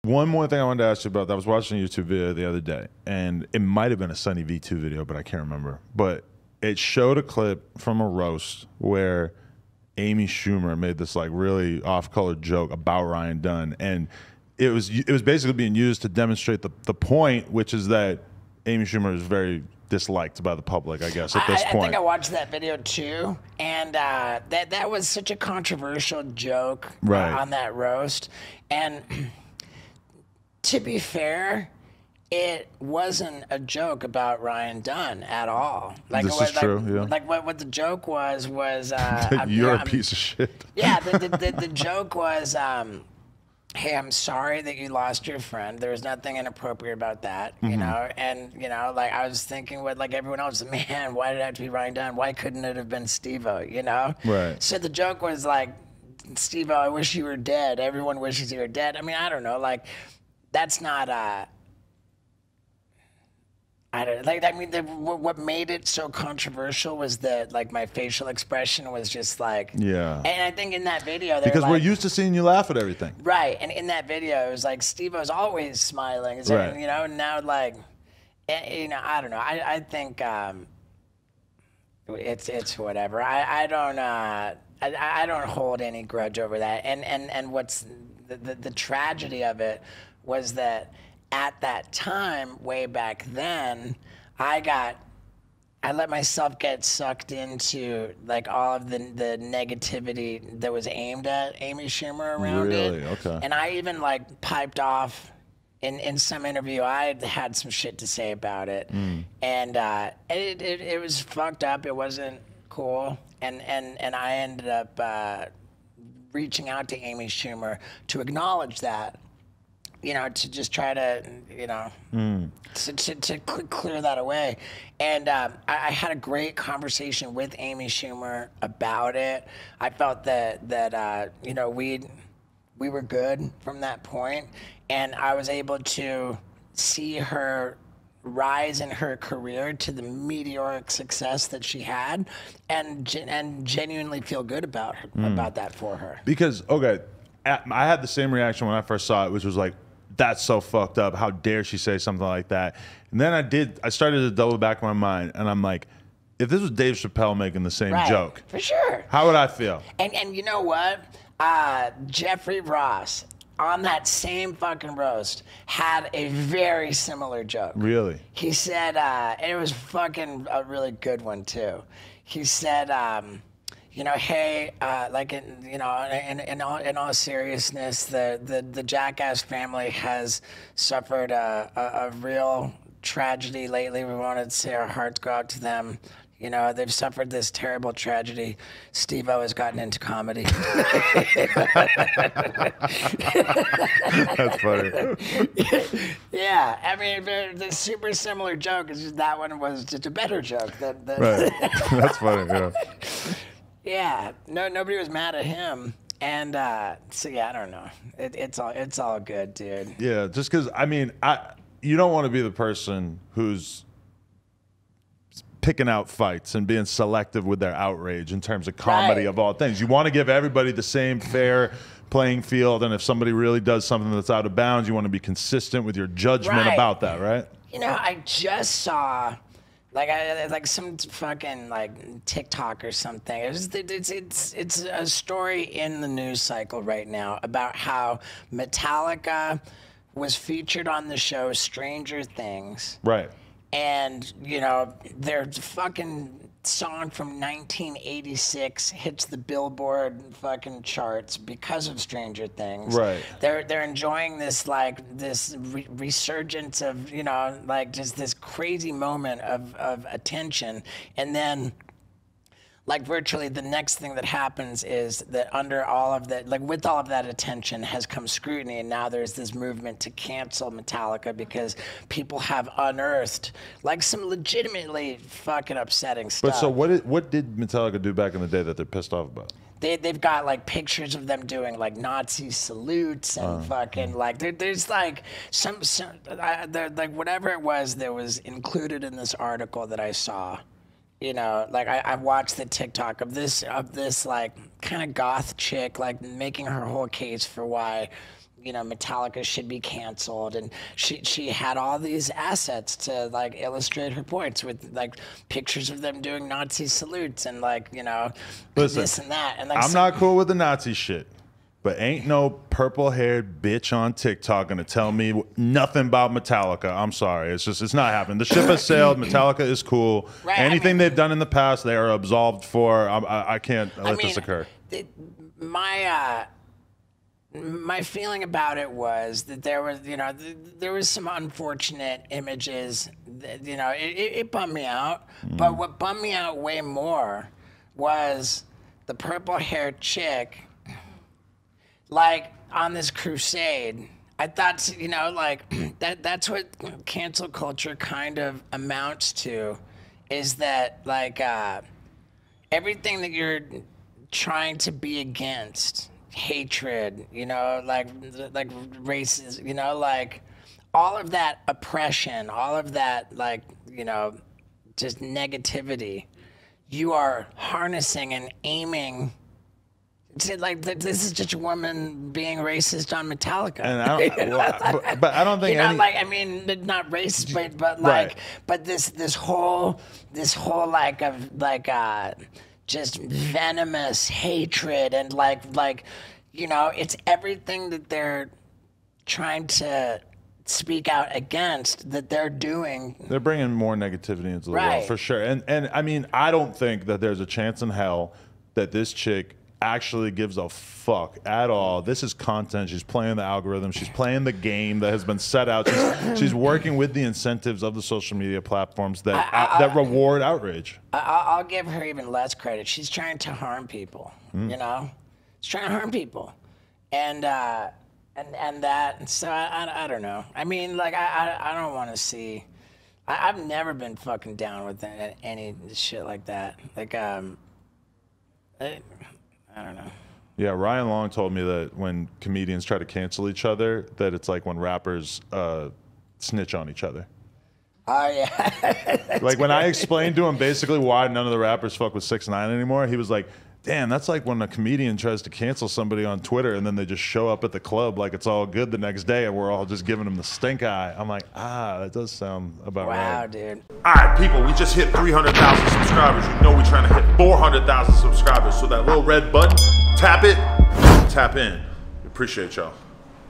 One more thing I wanted to ask you about. I was watching a YouTube video the other day, and it might have been a Sunny V2 video, but I can't remember. But it showed a clip from a roast where Amy Schumer made this like really off-color joke about Ryan Dunn, and it was basically being used to demonstrate the point, which is that Amy Schumer is very disliked by the public, I guess, at this point. I think I watched that video too, and that was such a controversial joke on that roast. And to be fair, it wasn't a joke about Ryan Dunn at all. Like, this is true, yeah. Like what the joke was you're a piece of shit. Yeah, the joke was, hey, I'm sorry that you lost your friend. There was nothing inappropriate about that, you know? And, you know, like, I was thinking with, like, everyone else, man, why did it have to be O Dunn? Why couldn't it have been Steve-O, you know? Right. So the joke was, like, Steve-O, I wish you were dead. Everyone wishes you were dead. I mean, I don't know. Like, that's not, I don't like. I mean, what made it so controversial was that, like, my facial expression was just like, yeah. And I think in that video, because we're like, used to seeing you laugh at everything, right? And in that video, it was like Steve-O's always smiling, right? You know, and now like, you know, I don't know. I think it's whatever. I don't hold any grudge over that. And what's the tragedy of it was that at that time, way back then, I let myself get sucked into like all of the negativity that was aimed at Amy Schumer around it. Really? Okay. And I even like piped off in some interview. I had some shit to say about it, and it was fucked up. It wasn't cool, and I ended up reaching out to Amy Schumer to acknowledge that. You know, to just try to, you know, to clear that away. And I had a great conversation with Amy Schumer about it. I felt that you know, we were good from that point, and I was able to see her rise in her career to the meteoric success that she had, and genuinely feel good about that for her. Because okay, I had the same reaction when I first saw it, which was like, that's so fucked up. How dare she say something like that? And then I started to double back in my mind, and I'm like, if this was Dave Chappelle making the same joke, for sure, how would I feel? And you know what? Jeffrey Ross on that same fucking roast had a very similar joke. Really? He said, and it was fucking a really good one too. He said, you know, hey, like, you know, in all seriousness, the Jackass family has suffered a real tragedy lately. We wanted to say our hearts go out to them. You know, they've suffered this terrible tragedy. Steve-O has gotten into comedy. That's funny. Yeah, I mean, the super similar joke is just that one was just a better joke. Right. That's funny. Yeah. Yeah, nobody was mad at him, and so yeah, I don't know. It's all good, dude. Yeah, just because I mean, you don't want to be the person who's picking out fights and being selective with their outrage in terms of comedy of all things. You want to give everybody the same fair playing field, and if somebody really does something that's out of bounds, you want to be consistent with your judgment about that, right? You know, I just saw. Like some fucking like TikTok or something. It's a story in the news cycle right now about how Metallica was featured on the show Stranger Things. Right. And, you know, their fucking song from 1986 hits the Billboard fucking charts because of Stranger Things. Right. They're enjoying this like resurgence of, you know, like just this crazy moment of attention, and then like virtually the next thing that happens is that under all of that, like with all of that attention has come scrutiny, and now there's this movement to cancel Metallica because people have unearthed like some legitimately fucking upsetting stuff. But so what did Metallica do back in the day that they're pissed off about? They've got like pictures of them doing like Nazi salutes and fucking like there's like some like whatever it was that was included in this article that I saw. You know, like I watched the TikTok of this like kind of goth chick like making her whole case for why you know, Metallica should be canceled, and she had all these assets to like illustrate her points with like pictures of them doing Nazi salutes and like, you know, Listen, this and that. And like, I'm not cool with the Nazi shit, but ain't no purple-haired bitch on TikTok gonna tell me nothing about Metallica. I'm sorry, it's not happening. The ship has sailed. Metallica is cool. Right, Anything they've done in the past, they are absolved for. I can't let this occur. My feeling about it was that there was, you know, there was some unfortunate images that, you know, it bummed me out. But what bummed me out way more was the purple-haired chick, like, on this crusade. I thought, you know, like, that's what cancel culture kind of amounts to, is that, like, everything that you're trying to be against, hatred, you know, like racism, you know, like all of that oppression, all of that, like, you know, just negativity, you are harnessing and aiming to, like, this is just a woman being racist on Metallica. And I don't, but I don't think, you know, like, I mean, not racist, but like, right. But this whole like of like just venomous hatred and like, you know, it's everything that they're trying to speak out against that they're doing. They're bringing more negativity into the world for sure. And I mean, I don't think that there's a chance in hell that this chick actually gives a fuck at all. This is content. She's playing the algorithm. She's playing the game that has been set out. She's working with the incentives of the social media platforms that reward outrage. I'll give her even less credit. She's trying to harm people. You know, she's trying to harm people, and that. So I don't know. I mean, like I don't want to see. I've never been fucking down with any shit like that. Like I don't know. Yeah, Ryan Long told me that when comedians try to cancel each other, that it's like when rappers snitch on each other. Oh, yeah. Like when I explained to him basically why none of the rappers fuck with 6ix9ine anymore, he was like, damn, that's like when a comedian tries to cancel somebody on Twitter and then they just show up at the club like it's all good the next day and we're all just giving them the stink eye. I'm like, that does sound about right. Wow, dude. All right, people, we just hit 300,000 subscribers. You know we're trying to hit 400,000 subscribers. So that little red button, tap it, tap in. Appreciate y'all.